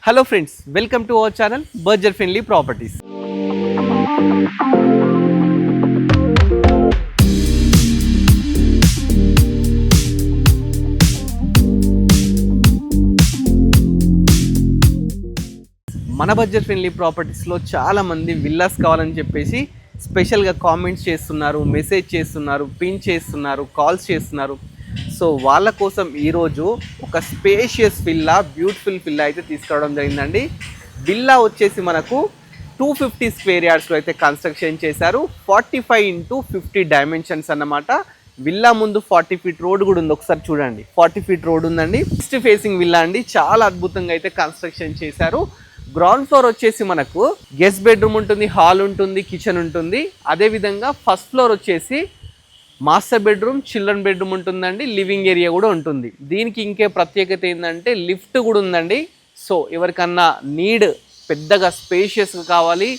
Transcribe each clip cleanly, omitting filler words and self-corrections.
Hello friends, welcome to our channel budget friendly properties. మన budget friendly ప్రాపర్టీస్లో చాలామంది villas కావాలని చెప్పేసి స్పెషల్గా కామెంట్స్ చేస్తున్నారు, మెసేజ్ చేస్తున్నారు, పిన్ చేస్తున్నారు, కాల్స్ చేస్తున్నారు. సో వాళ్ళ కోసం ఈరోజు ఒక స్పేషియస్ విల్లా, బ్యూటిఫుల్ విల్లా అయితే తీసుకురావడం జరిగిందండి. విల్లా వచ్చేసి మనకు 250 స్క్వేర్ యార్డ్స్లో అయితే కన్స్ట్రక్షన్ చేశారు. 45x50 డైమెన్షన్స్ అన్నమాట. విల్లా ముందు 40 ఫీట్ రోడ్ కూడా ఉంది, ఒకసారి చూడండి. 40 ఫీట్ రోడ్ ఉందండి. ఈస్ట్ ఫేసింగ్ విల్లా అండి, చాలా అద్భుతంగా అయితే కన్స్ట్రక్షన్ చేశారు. గ్రౌండ్ ఫ్లోర్ వచ్చేసి మనకు గెస్ట్ బెడ్రూమ్ ఉంటుంది, హాల్ ఉంటుంది, కిచెన్ ఉంటుంది. అదేవిధంగా ఫస్ట్ ఫ్లోర్ వచ్చేసి మాస్టర్ బెడ్రూమ్, చిల్డ్రన్ బెడ్రూమ్ ఉంటుందండి, లివింగ్ ఏరియా కూడా ఉంటుంది. దీనికి ఇంకే ప్రత్యేకత ఏంటంటే లిఫ్ట్ కూడా ఉందండి. సో ఎవరికన్నా నీడ్ పెద్దగా స్పేషియస్గా కావాలి,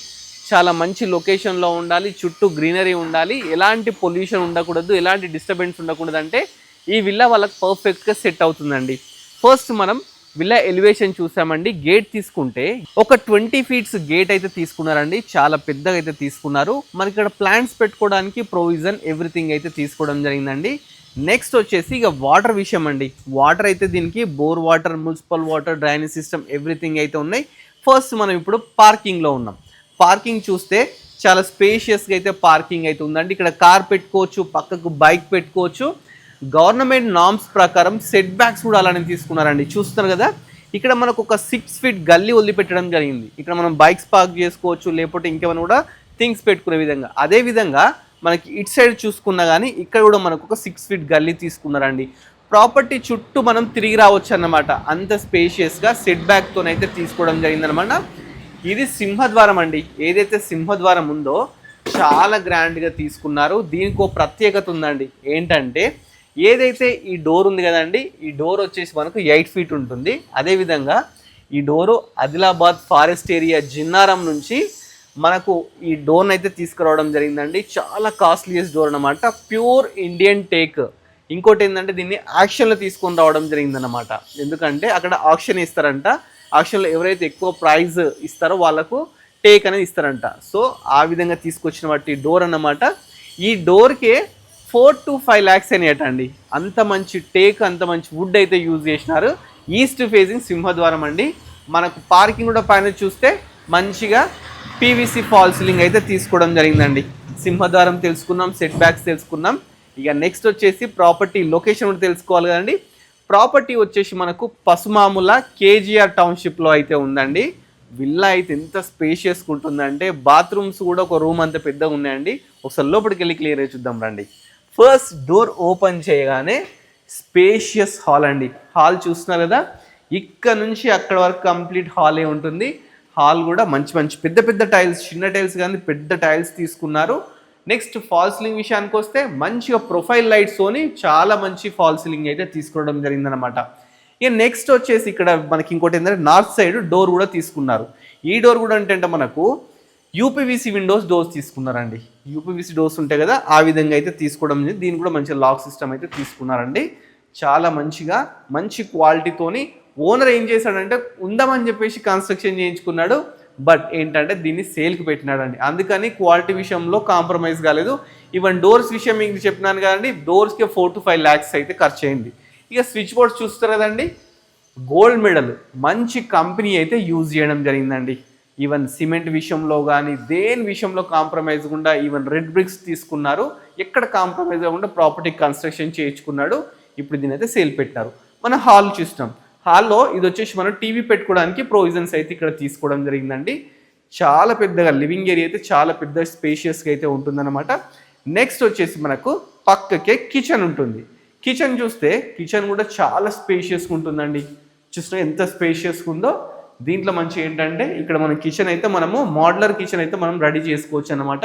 చాలా మంచి లొకేషన్లో ఉండాలి, చుట్టూ గ్రీనరీ ఉండాలి, ఎలాంటి పొల్యూషన్ ఉండకూడదు, ఎలాంటి డిస్టర్బెన్స్ ఉండకూడదు అంటే ఈ విల్లా వాళ్ళకి పర్ఫెక్ట్గా సెట్ అవుతుందండి. ఫస్ట్ మనం విల్లా ఎలివేషన్ చూసామండి. గేట్ తీసుకుంటే ఒక 20 ఫీట్స్ గేట్ అయితే తీసుకున్నారండి, చాలా పెద్దగా అయితే తీసుకున్నారు. మనకి ఇక్కడ ప్లాంట్స్ పెట్టుకోవడానికి ప్రొవిజన్ ఎవ్రీథింగ్ అయితే తీసుకోవడం జరిగిందండి. నెక్స్ట్ వచ్చేసి ఇక వాటర్ విషయం అండి. వాటర్ అయితే దీనికి bore water, municipal water, drainage system everything అయితే ఉన్నాయి. ఫస్ట్ మనం ఇప్పుడు పార్కింగ్లో ఉన్నాం. పార్కింగ్ చూస్తే చాలా స్పేషియస్గా అయితే పార్కింగ్ అయితే ఉందండి. ఇక్కడ కార్ పెట్టుకోవచ్చు, పక్కకు బైక్ పెట్టుకోవచ్చు. గవర్నమెంట్ నామ్స్ ప్రకారం సెట్ బ్యాక్స్ కూడా అలానే తీసుకున్నారండి. చూస్తున్నారు కదా, ఇక్కడ మనకు ఒక 6 ఫీట్ గల్లీ వదిలిపెట్టడం జరిగింది. ఇక్కడ మనం బైక్స్ పార్క్ చేసుకోవచ్చు, లేకపోతే ఇంకేమైనా కూడా థింగ్స్ పెట్టుకునే విధంగా. అదేవిధంగా మనకి ఇటు సైడ్ చూసుకున్నా కానీ ఇక్కడ కూడా మనకు ఒక 6 ఫీట్ గల్లీ తీసుకున్నారండి. ప్రాపర్టీ చుట్టూ మనం తిరిగి రావచ్చు అన్నమాట, అంత స్పేషియస్గా సెట్ బ్యాక్తోనైతే తీసుకోవడం జరిగిందనమాట. ఇది సింహద్వారం అండి. ఏదైతే సింహద్వారం ఉందో చాలా గ్రాండ్గా తీసుకున్నారు. దీనికి ఒక ప్రత్యేకత ఉందండి. ఏంటంటే ఏదైతే ఈ డోర్ ఉంది కదండి, ఈ డోర్ వచ్చేసి మనకు 8 ఫీట్ ఉంటుంది. అదేవిధంగా ఈ door Adilabad forest area Jinnaram నుంచి మనకు ఈ డోర్ని అయితే తీసుకురావడం జరిగిందండి. చాలా కాస్ట్లీయెస్ట్ డోర్ అనమాట, ప్యూర్ ఇండియన్ టేక్. ఇంకోటి ఏంటంటే దీన్ని ఆక్షన్లో తీసుకొని రావడం జరిగిందనమాట. ఎందుకంటే అక్కడ ఆక్షన్ ఇస్తారంట, ఆక్షన్లో ఎవరైతే ఎక్కువ ప్రైజ్ ఇస్తారో వాళ్ళకు టేక్ అనేది ఇస్తారంట. సో ఆ విధంగా తీసుకొచ్చిన వాటి డోర్ అన్నమాట. ఈ డోర్కే 4 to 5 lakhs అనేట అండి. అంత మంచి టేక్, అంత మంచి వుడ్ అయితే యూజ్ చేసినారు. ఈస్ట్ ఫేసింగ్ సింహద్వారం అండి. మనకు పార్కింగ్ కూడా పైన చూస్తే మంచిగా పీవీసీ ఫాల్ సీలింగ్ అయితే తీసుకోవడం జరిగిందండి. సింహద్వారం తెలుసుకున్నాం, సెట్ బ్యాక్స్ తెలుసుకున్నాం. ఇక నెక్స్ట్ వచ్చేసి ప్రాపర్టీ లొకేషన్ కూడా తెలుసుకోవాలి కదండి. ప్రాపర్టీ వచ్చేసి మనకు పసుమాముల కేజీఆర్ టౌన్షిప్లో అయితే ఉందండి. విల్లా అయితే ఎంత స్పేషియస్గా ఉంటుందంటే బాత్రూమ్స్ కూడా ఒక రూమ్ అంత పెద్దగా ఉన్నాయండి. ఒకసారి లోపలికి వెళ్ళి క్లియర్గా చూద్దాం రండి. ఫస్ట్ డోర్ ఓపెన్ చేయగానే స్పేషియస్ హాల్ అండి. హాల్ చూస్తున్నారు కదా, ఇక్కడ నుంచి అక్కడ వరకు కంప్లీట్ హాలే ఉంటుంది. హాల్ కూడా మంచి మంచి పెద్ద పెద్ద టైల్స్, చిన్న టైల్స్ కానీ పెద్ద టైల్స్ తీసుకున్నారు. నెక్స్ట్ ఫాల్ సీలింగ్ విషయానికి వస్తే మంచిగా ప్రొఫైల్ లైట్స్తోని చాలా మంచి ఫాల్ సీలింగ్ అయితే తీసుకోవడం జరిగిందనమాట. ఇక నెక్స్ట్ వచ్చేసి ఇక్కడ మనకి ఇంకోటి ఏంటంటే నార్త్ సైడ్ డోర్ కూడా తీసుకున్నారు. ఈ డోర్ కూడా అంటే మనకు యూపీవీసీ డోర్స్ తీసుకున్నారండి. యూపీవీసీ డోర్స్ ఉంటాయి కదా, ఆ విధంగా అయితే తీసుకోవడం. దీనికి కూడా మంచి లాక్ సిస్టమ్ అయితే తీసుకున్నారండి. చాలా మంచిగా మంచి క్వాలిటీతోని ఓనర్ ఏం చేశాడంటే ఉందామని చెప్పేసి కన్స్ట్రక్షన్ చేయించుకున్నాడు. బట్ ఏంటంటే దీన్ని సేల్కి పెట్టినాడండి. అందుకని క్వాలిటీ విషయంలో కాంప్రమైజ్ కాలేదు. ఈవెన్ డోర్స్ విషయం మీకు చెప్పినాను కదండి, డోర్స్కి 4 to 5 lakhs అయితే ఖర్చు అయింది. ఇక స్విచ్ బోర్డ్స్ చూస్తారు కదండి, గోల్డ్ మెడల్ మంచి కంపెనీ అయితే యూజ్ చేయడం జరిగిందండి. ఈవెన్ సిమెంట్ విషయంలో కానీ దేని విషయంలో కాంప్రమైజ్ గుండా, ఈవెన్ రెడ్ బ్రిక్స్ తీసుకున్నారు. ఎక్కడ కాంప్రమైజ్ అవ్వకుండా ప్రాపర్టీ కన్స్ట్రక్షన్ చేయించుకున్నాడు. ఇప్పుడు దీని అయితే సేల్ పెట్టినారు. మన హాల్ చూస్తాం. హాల్లో ఇది వచ్చేసి మనం టీవీ పెట్టుకోవడానికి ప్రొవిజన్స్ అయితే ఇక్కడ తీసుకోవడం జరిగిందండి. చాలా పెద్దగా లివింగ్ ఏరియా అయితే చాలా పెద్ద స్పేషియస్గా అయితే ఉంటుందన్నమాట. నెక్స్ట్ వచ్చేసి మనకు పక్కకే కిచెన్ ఉంటుంది. కిచెన్ చూస్తే కిచెన్ కూడా చాలా స్పేషియస్గా ఉంటుందండి. చూస్తే ఎంత స్పేషియస్గా ఉందో. దీంట్లో మంచి ఏంటంటే ఇక్కడ మన కిచెన్ అయితే మనము మోడ్యులర్ కిచెన్ అయితే మనం రెడీ చేసుకోవచ్చు అనమాట.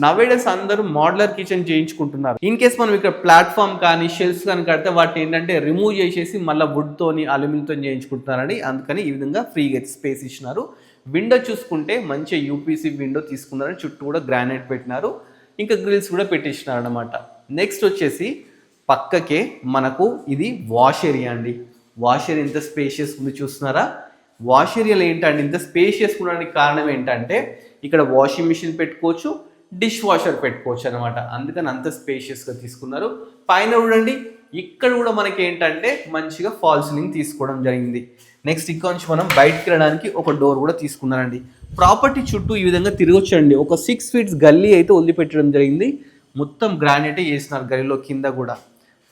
నవేడేస్ అందరూ మోడ్యులర్ కిచెన్ చేయించుకుంటున్నారు. ఇన్ కేస్ మనం ఇక్కడ ప్లాట్ఫామ్ కానీ షెల్ఫ్స్ కానీ కడితే వాటి ఏంటంటే రిమూవ్ చేసేసి మళ్ళీ వుడ్తోని అల్యూమినియంతో చేయించుకుంటున్నారండి. అందుకని ఈ విధంగా ఫ్రీగా స్పేస్ ఇచ్చినారు. విండో చూసుకుంటే మంచి యూపీసీ విండో తీసుకున్నారు, చుట్టూ కూడా గ్రానైట్ పెట్టినారు, ఇంకా గ్రిల్స్ కూడా పెట్టించినారు అనమాట. నెక్స్ట్ వచ్చేసి పక్కకే మనకు ఇది వాష్ ఏరియా అండి. వాష్ ఏరియా ఎంత స్పేషియస్ ఉంది చూస్తున్నారా. వాష్ ఏరియాలో ఏంటంటే ఇంత స్పేషియస్ ఉండడానికి కారణం ఏంటంటే ఇక్కడ వాషింగ్ మిషన్ పెట్టుకోవచ్చు, డిష్ వాషర్ పెట్టుకోవచ్చు అనమాట. అందుకని అంత స్పేషియస్గా తీసుకున్నారు. పైన చూడండి, ఇక్కడ కూడా మనకి ఏంటంటే మంచిగా ఫాల్ సీలింగ్ తీసుకోవడం జరిగింది. నెక్స్ట్ ఇక్కడ నుంచి మనం బయటకు వెళ్ళడానికి ఒక డోర్ కూడా తీసుకున్నారండి. ప్రాపర్టీ చుట్టూ ఈ విధంగా తిరగొచ్చండి. ఒక 6 ఫీట్స్ గల్లీ అయితే వదిలిపెట్టడం జరిగింది. మొత్తం గ్రానైటే చేసినారు గల్లీలో కింద కూడా.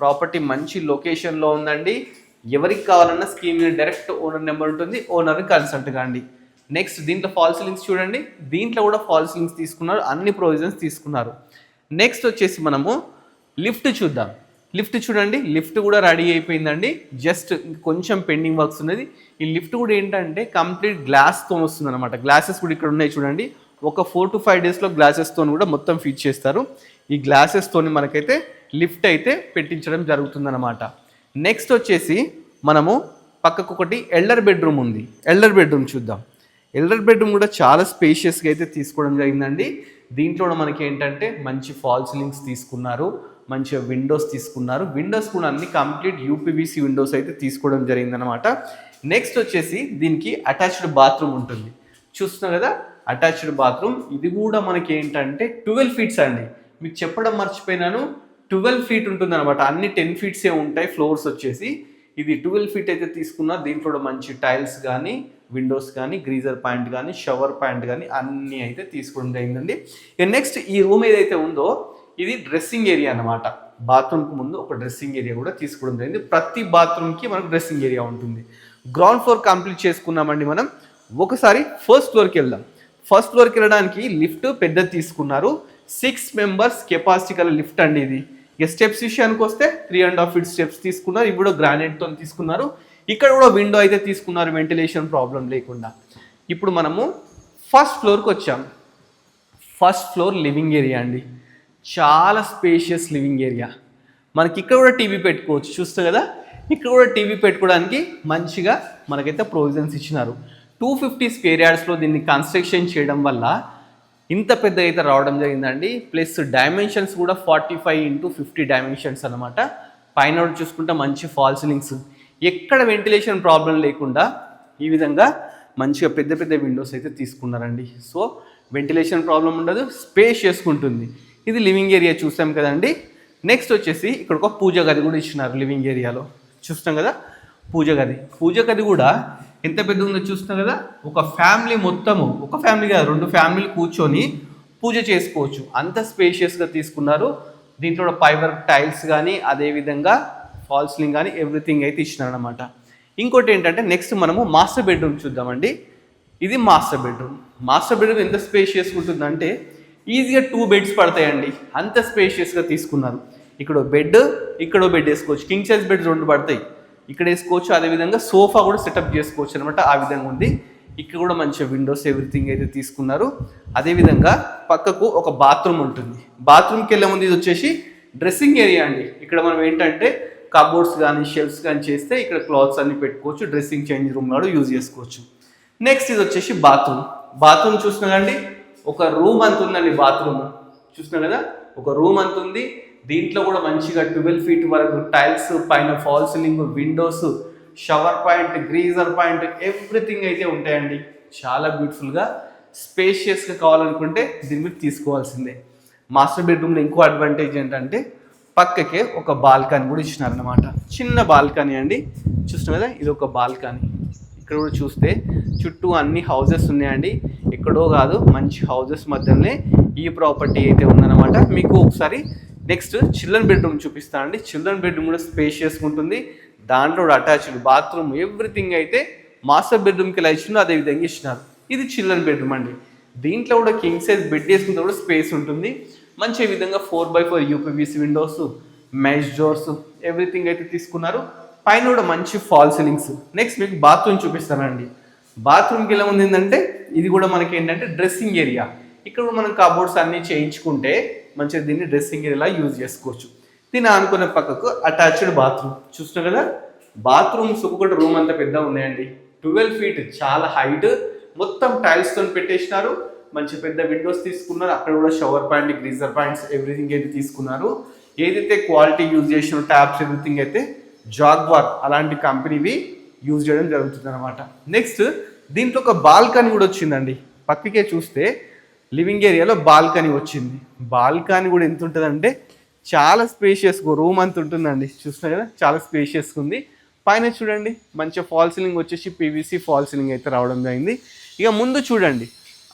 ప్రాపర్టీ మంచి లొకేషన్లో ఉందండి. ఎవరికి కావాలన్నా స్కీమ్ మీద డైరెక్ట్ ఓనర్ నెంబర్ ఉంటుంది, ఓనర్ని కన్సల్ట్ కాండి. నెక్స్ట్ దీంట్లో ఫాల్ సీలింగ్స్ చూడండి, దీంట్లో కూడా ఫాల్ సీలింగ్స్ తీసుకున్నారు, అన్ని ప్రొవిజన్స్ తీసుకున్నారు. నెక్స్ట్ వచ్చేసి మనము లిఫ్ట్ చూద్దాం. లిఫ్ట్ చూడండి, లిఫ్ట్ కూడా రెడీ అయిపోయిందండి. జస్ట్ కొంచెం పెండింగ్ వర్క్స్ ఉన్నది. ఈ లిఫ్ట్ కూడా ఏంటంటే కంప్లీట్ గ్లాస్తో వస్తుంది అనమాట. గ్లాసెస్ కూడా ఇక్కడ ఉన్నాయి చూడండి. ఒక 4 to 5 డేస్లో గ్లాసెస్తో కూడా మొత్తం ఫిట్ చేస్తారు. ఈ గ్లాసెస్తోని మనకైతే లిఫ్ట్ అయితే పెట్టించడం జరుగుతుందన్నమాట. నెక్స్ట్ వచ్చేసి మనము పక్కకు ఒకటి ఎల్డర్ బెడ్రూమ్ ఉంది. ఎల్డర్ బెడ్రూమ్ చూద్దాం. ఎల్డర్ బెడ్రూమ్ కూడా చాలా స్పేషియస్గా అయితే తీసుకోవడం జరిగిందండి. దీంట్లో మనకి ఏంటంటే మంచి ఫాల్ సీలింగ్స్ తీసుకున్నారు, మంచిగా విండోస్ తీసుకున్నారు. విండోస్ కూడా అన్ని కంప్లీట్ యూపీవీసీ విండోస్ అయితే తీసుకోవడం జరిగిందనమాట. నెక్స్ట్ వచ్చేసి దీనికి అటాచ్డ్ బాత్రూమ్ ఉంటుంది. చూస్తున్నారు కదా, అటాచ్డ్ బాత్రూమ్. ఇది కూడా మనకి ఏంటంటే 12 ఫీట్స్ అండి. మీకు చెప్పడం మర్చిపోయినాను, 12 ఫీట్ ఉంటుంది అనమాట. అన్ని 10 ఫీట్సే ఉంటాయి ఫ్లోర్స్ వచ్చేసి. ఇది 12 ఫీట్ అయితే తీసుకున్నా. దీంట్లో మంచి టైల్స్ కానీ, విండోస్ కానీ, గ్రీజర్ పాయింట్ కానీ, షవర్ పాయింట్ కానీ అన్నీ అయితే తీసుకోవడం జరిగిందండి. ఇక నెక్స్ట్ ఈ రూమ్ ఏదైతే ఉందో ఇది డ్రెస్సింగ్ ఏరియా అనమాట. బాత్రూమ్కి ముందు ఒక డ్రెస్సింగ్ ఏరియా కూడా తీసుకోవడం జరిగింది. ప్రతి బాత్రూమ్కి మనకు డ్రెస్సింగ్ ఏరియా ఉంటుంది. గ్రౌండ్ ఫ్లోర్ కంప్లీట్ చేసుకున్నామండి మనం. ఒకసారి ఫస్ట్ ఫ్లోర్కి వెళ్దాం. ఫస్ట్ ఫ్లోర్కి వెళ్ళడానికి లిఫ్ట్ పెద్దది తీసుకున్నారు. 6 మెంబర్స్ కెపాసిటీ గల లిఫ్ట్ అండి ఇది. ఇక స్టెప్స్ విషయానికి వస్తే 3.5 ఫీట్ స్టెప్స్ తీసుకున్నారు. ఇవి కూడా గ్రానైట్తో తీసుకున్నారు. ఇక్కడ కూడా విండో అయితే తీసుకున్నారు, వెంటిలేషన్ ప్రాబ్లం లేకుండా. ఇప్పుడు మనము ఫస్ట్ ఫ్లోర్కి వచ్చాం. ఫస్ట్ ఫ్లోర్ లివింగ్ ఏరియా అండి. చాలా స్పేషియస్ లివింగ్ ఏరియా. మనకి ఇక్కడ కూడా టీవీ పెట్టుకోవచ్చు. చూస్తే కదా, ఇక్కడ కూడా టీవీ పెట్టుకోవడానికి మంచిగా మనకైతే ప్రొవిజన్స్ ఇచ్చినారు. 250 స్క్వేర్ యార్డ్స్లో దీన్ని కన్స్ట్రక్షన్ చేయడం వల్ల ఇంత పెద్ద అయితే రావడం జరిగిందండి. ప్లస్ డైమెన్షన్స్ కూడా 45 into 50 డైమెన్షన్స్ అనమాట. పైన చూసుకుంటే మంచి ఫాల్ సీలింగ్స్, ఎక్కడ వెంటిలేషన్ ప్రాబ్లం లేకుండా ఈ విధంగా మంచిగా పెద్ద పెద్ద విండోస్ అయితే తీసుకున్నారండి. సో వెంటిలేషన్ ప్రాబ్లం ఉండదు, స్పేషియస్గా ఉంటుంది. ఇది లివింగ్ ఏరియా చూసాం కదండి. నెక్స్ట్ వచ్చేసి ఇక్కడ ఒక పూజ గది కూడా ఇచ్చినారు లివింగ్ ఏరియాలో. చూస్తాం కదా పూజ గది. పూజ గది కూడా ఎంత పెద్ద ఉందో చూస్తున్నాం కదా. ఒక ఫ్యామిలీ మొత్తము, ఒక ఫ్యామిలీ కాదు 2 ఫ్యామిలీలు కూర్చొని పూజ చేసుకోవచ్చు. అంత స్పేషియస్గా తీసుకున్నారు. దీంట్లో ఫైబర్ టైల్స్ కానీ, అదేవిధంగా ఫాల్ సీలింగ్ కానీ ఎవ్రీథింగ్ అయితే ఇచ్చినారు అనమాట. ఇంకోటి ఏంటంటే నెక్స్ట్ మనము మాస్టర్ బెడ్రూమ్ చూద్దామండి. ఇది మాస్టర్ బెడ్రూమ్. మాస్టర్ బెడ్రూమ్ ఎంత స్పేషియస్గా ఉంటుందంటే ఈజీగా 2 బెడ్స్ పడతాయండి. అంత స్పేషియస్గా తీసుకున్నారు. ఇక్కడ బెడ్, ఇక్కడ బెడ్ వేసుకోవచ్చు. కింగ్ సైజ్ బెడ్స్ 2 పడతాయి, ఇక్కడ వేసుకోవచ్చు. అదేవిధంగా సోఫా కూడా సెటప్ చేసుకోవచ్చు అనమాట. ఆ విధంగా ఉంది. ఇక్కడ కూడా మంచిగా విండోస్ ఎవ్రీథింగ్ అయితే తీసుకున్నారు. అదేవిధంగా పక్కకు ఒక బాత్రూమ్ ఉంటుంది. బాత్రూమ్కి వెళ్ళే ముందు ఇది వచ్చేసి డ్రెస్సింగ్ ఏరియా అండి. ఇక్కడ మనం ఏంటంటే కబోర్డ్స్ కానీ, షెల్ఫ్స్ కానీ చేస్తే ఇక్కడ క్లాత్స్ అన్ని పెట్టుకోవచ్చు. డ్రెస్సింగ్ చేంజ్ రూమ్ కూడా యూజ్ చేసుకోవచ్చు. నెక్స్ట్ ఇది వచ్చేసి బాత్రూమ్. బాత్రూమ్ చూస్తున్నా కండి, ఒక రూమ్ అంత ఉందండి. బాత్రూమ్ చూస్తున్నా కదా, ఒక రూమ్ అంత ఉంది. దీంట్లో కూడా మంచిగా 12 ఫీట్ వరకు టైల్స్, పైన fall ceiling, Windows, shower point, greaser point everything అయితే ఉంటాయండి. చాలా బ్యూటిఫుల్గా స్పేషియస్గా కావాలనుకుంటే దీని మీద తీసుకోవాల్సిందే. మాస్టర్ బెడ్రూమ్లో ఇంకో అడ్వాంటేజ్ ఏంటంటే పక్కకే ఒక బాల్కనీ కూడా ఇచ్చినారనమాట. చిన్న బాల్కనీ అండి. చూస్తున్నా కదా, ఇది ఒక బాల్కనీ. ఇక్కడ కూడా చూస్తే చుట్టూ అన్ని హౌజెస్ ఉన్నాయండి. ఎక్కడో కాదు, మంచి హౌజెస్ మధ్యలోనే ఈ ప్రాపర్టీ అయితే ఉందన్నమాట. మీకు ఒకసారి నెక్స్ట్ చిల్డ్రన్ బెడ్రూమ్ చూపిస్తాను అండి. చిల్డ్రన్ బెడ్రూమ్ కూడా స్పేషియస్గా ఉంటుంది. దాంట్లో కూడా అటాచ్డ్ బాత్రూమ్ ఎవ్రీథింగ్ అయితే మాస్టర్ బెడ్రూమ్కి ఎలా ఇచ్చినారో అదే విధంగా ఇచ్చినారు. ఇది చిల్డ్రన్ బెడ్రూమ్ అండి. దీంట్లో కూడా కింగ్ సైజ్ బెడ్ వేసుకుంటే కూడా స్పేస్ ఉంటుంది. మంచి విధంగా 4x4 UPVC Windows, mesh doors everything అయితే తీసుకున్నారు. పైన కూడా మంచి ఫాల్ సీలింగ్స్. నెక్స్ట్ మీకు బాత్రూమ్ చూపిస్తానండి. బాత్రూమ్కి ఎలా ఉంది ఏంటంటే ఇది కూడా మనకి ఏంటంటే డ్రెస్సింగ్ ఏరియా. ఇక్కడ మనం కబోర్డ్స్ అన్నీ చేయించుకుంటే మంచిగా దీన్ని డ్రెస్సింగ్ ఏరియాలా యూజ్ చేసుకోవచ్చు. దీన్ని ఆనుకునే పక్కకు అటాచ్డ్ బాత్రూమ్. చూస్తున్నా కదా, బాత్రూమ్స్ ఒక్కొక్కటి రూమ్ అంతా పెద్ద ఉన్నాయండి. 12 ఫీట్ చాలా హైట్, మొత్తం టైల్స్తో పెట్టేసినారు. మంచి పెద్ద విండోస్ తీసుకున్నారు. అక్కడ కూడా shower point, greaser points everything అయితే తీసుకున్నారు. ఏదైతే క్వాలిటీ యూజ్ చేసిన ట్యాప్స్ ఎవ్రీథింగ్ అయితే జాగ్వార్ అలాంటి కంపెనీవి యూజ్ చేయడం జరుగుతుంది అనమాట. నెక్స్ట్ దీంట్లో ఒక బాల్కనీ కూడా వచ్చిందండి. పక్కకే చూస్తే లివింగ్ ఏరియాలో బాల్కనీ వచ్చింది. బాల్కనీ కూడా ఎంత ఉంటుందంటే చాలా స్పేషియస్గా రూమ్ అంత ఉంటుందండి. చూస్తున్నారు కదా, చాలా స్పేషియస్గా ఉంది. పైన చూడండి మంచిగా ఫాల్ సీలింగ్ వచ్చేసి పీవీసీ ఫాల్ సీలింగ్ అయితే రావడం జరిగింది. ఇక ముందు చూడండి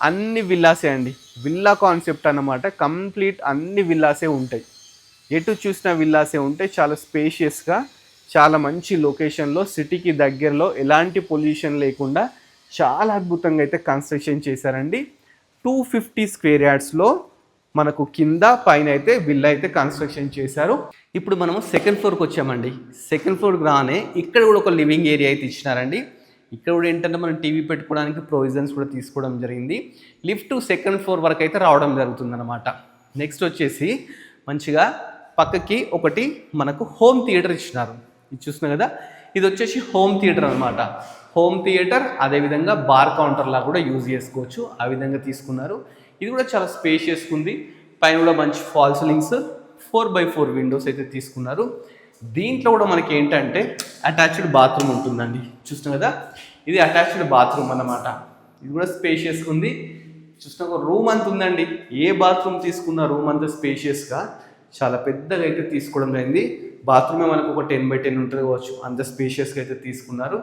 అన్ని విల్లాసే అండి, విల్లా కాన్సెప్ట్ అన్నమాట. కంప్లీట్ అన్ని విల్లాసే ఉంటాయి, ఎటు చూసిన విల్లాసే ఉంటాయి. చాలా స్పేషియస్గా, చాలా మంచి లొకేషన్లో, సిటీకి దగ్గరలో, ఎలాంటి పొల్యూషన్ లేకుండా చాలా అద్భుతంగా అయితే కన్స్ట్రక్షన్ చేశారండి. 250 స్క్వేర్ యార్డ్స్లో మనకు కింద పైన అయితే విల్లా అయితే కన్స్ట్రక్షన్ చేశారు. ఇప్పుడు మనము సెకండ్ ఫ్లోర్కి వచ్చామండి. సెకండ్ ఫ్లోర్కి రానే ఇక్కడ కూడా ఒక లివింగ్ ఏరియా అయితే ఇచ్చినారండి. ఇక్కడ కూడా ఏంటంటే మనం టీవీ పెట్టుకోవడానికి ప్రొవిజన్స్ కూడా తీసుకోవడం జరిగింది. లిఫ్ట్ సెకండ్ ఫ్లోర్ వరకు అయితే రావడం జరుగుతుందన్నమాట. నెక్స్ట్ వచ్చేసి మంచిగా పక్కకి ఒకటి మనకు హోమ్ థియేటర్ ఇచ్చినారు. ఇది చూస్తున్నాం కదా, ఇది వచ్చేసి హోమ్ థియేటర్ అనమాట. హోమ్ థియేటర్ అదేవిధంగా బార్ కౌంటర్లా కూడా యూజ్ చేసుకోవచ్చు, ఆ విధంగా తీసుకున్నారు. ఇది కూడా చాలా స్పేషియస్గా ఉంది. పైన కూడా మంచి ఫాల్ సీలింగ్స్, 4x4 విండోస్ అయితే తీసుకున్నారు. దీంట్లో కూడా మనకి ఏంటంటే అటాచ్డ్ బాత్రూమ్ ఉంటుందండి. చూస్తున్నాం కదా, ఇది అటాచ్డ్ బాత్రూమ్ అన్నమాట. ఇది కూడా స్పేషియస్గా ఉంది. చూసిన ఒక రూమ్ అంత ఉందండి. ఏ బాత్రూమ్ తీసుకున్న రూమ్ అంతా స్పేషియస్గా చాలా పెద్దగా అయితే తీసుకోవడం జరిగింది. బాత్రూమే మనకు ఒక 10x10 ఉంటుంది కావచ్చు, అంత స్పేషియస్గా అయితే తీసుకున్నారు.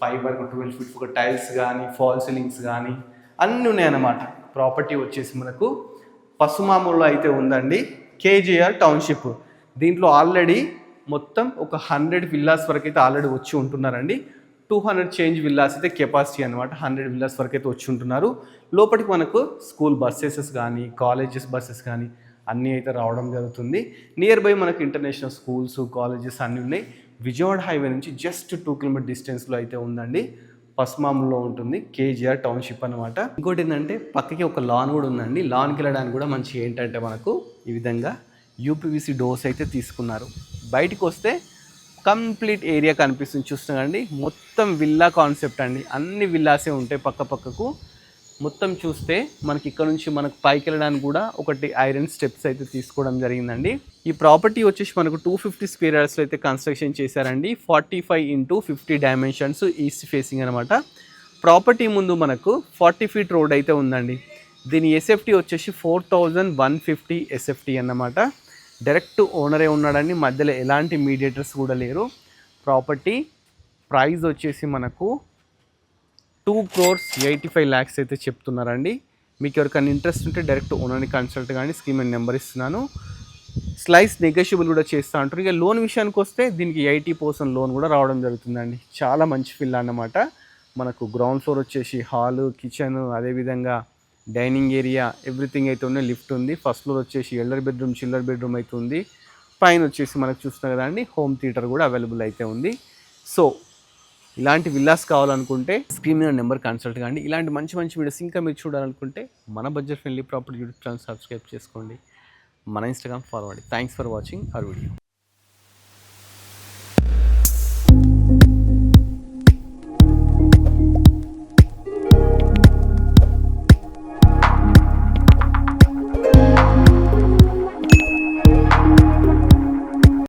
5x12 ఫీట్ ఒక టైల్స్ కానీ ఫాల్ సీలింగ్స్ కానీ అన్నీ ఉన్నాయన్నమాట. ప్రాపర్టీ వచ్చేసి మనకు పసుమాములో అయితే ఉందండి, కేజీఆర్ టౌన్షిప్. దీంట్లో ఆల్రెడీ మొత్తం ఒక 100 విల్లాస్ వరకు అయితే ఆల్రెడీ వచ్చి ఉంటున్నారండి. 200 చేంజ్ విల్లాస్ అయితే కెపాసిటీ అనమాట. 100 విల్లాస్ వరకు అయితే వచ్చి ఉంటున్నారు. లోపలికి మనకు స్కూల్ బస్సెస్ కానీ కాలేజెస్ బస్సెస్ కానీ అన్నీ అయితే రావడం జరుగుతుంది. నియర్ బై మనకు ఇంటర్నేషనల్ స్కూల్స్ కాలేజెస్ అన్నీ ఉన్నాయి. విజయవాడ హైవే నుంచి జస్ట్ 2 కిలోమీటర్ డిస్టెన్స్లో అయితే ఉందండి. పస్మాంలో ఉంటుంది, కేజీఆర్ టౌన్షిప్ అనమాట. ఇంకోటి ఏంటంటే పక్కకి ఒక లాన్ కూడా ఉందండి. లాన్కి వెళ్ళడానికి కూడా మంచి ఏంటంటే మనకు ఈ విధంగా యూపీవీసీ డోర్స్ అయితే తీసుకున్నారు. బయటికి వస్తే కంప్లీట్ ఏరియా కనిపిస్తుంది. చూస్తున్నాండి, మొత్తం విల్లా కాన్సెప్ట్ అండి. అన్ని విల్లాసే ఉంటాయి పక్క పక్కకు. మొత్తం చూస్తే మనకి ఇక్కడ నుంచి మనకు పైకి వెళ్ళడానికి కూడా ఒకటి ఐరన్ స్టెప్స్ అయితే తీసుకోవడం జరిగిందండి. ఈ ప్రాపర్టీ వచ్చేసి మనకు 250 స్క్వేర్ యార్డ్స్లో అయితే కన్స్ట్రక్షన్ చేశారండి. 45x50 డైమెన్షన్స్ ఈస్ట్ ఫేసింగ్ అనమాట. ప్రాపర్టీ ముందు మనకు 40 ఫీట్ రోడ్ అయితే ఉందండి. దీని ఎస్ఎఫ్టీ వచ్చేసి 4150 ఎస్ఎఫ్టీ అన్నమాట. డైరెక్ట్ ఓనరే ఉన్నాడండి, మధ్యలో ఎలాంటి మీడియేటర్స్ కూడా లేరు. ప్రాపర్టీ ప్రైస్ వచ్చేసి మనకు 2,85,00,000 అయితే చెప్తున్నారండి. మీకు ఎవరికైనా ఇంట్రెస్ట్ ఉంటే డైరెక్ట్ ఓనర్ని కన్సల్ట్ కానీ, స్కీమ్ అండ్ నెంబర్ ఇస్తున్నాను. స్లైస్ నెగోషియబుల్ కూడా చేస్తూ ఉంటారు. ఇక లోన్ విషయానికి వస్తే దీనికి 80% లోన్ కూడా రావడం జరుగుతుందండి. చాలా మంచి ఫిల్ అన్నమాట. మనకు గ్రౌండ్ ఫ్లోర్ వచ్చేసి హాలు, కిచెన్, అదేవిధంగా డైనింగ్ ఏరియా ఎవ్రీథింగ్ అయితే ఉన్నాయి. లిఫ్ట్ ఉంది. ఫస్ట్ ఫ్లోర్ వచ్చేసి ఎల్డర్ బెడ్రూమ్, చిల్లర్ బెడ్రూమ్ అయితే ఉంది. పైన వచ్చేసి మనకు చూస్తున్నారు కదండి, హోమ్ థియేటర్ కూడా అవైలబుల్ అయితే ఉంది. సో ఇలాంటి విల్లాస్ కావాలనుకుంటే స్క్రీన్ మీద నెంబర్ కన్సల్ట్ కానీ. ఇలాంటి మంచి మంచి వీడియోస్ ఇంకా మీరు చూడాలనుకుంటే మన budget friendly property YouTube channel subscribe చేసుకోండి. మన ఇన్స్టాగ్రామ్ ఫాలో అవ్వండి. Thanks for watching our video.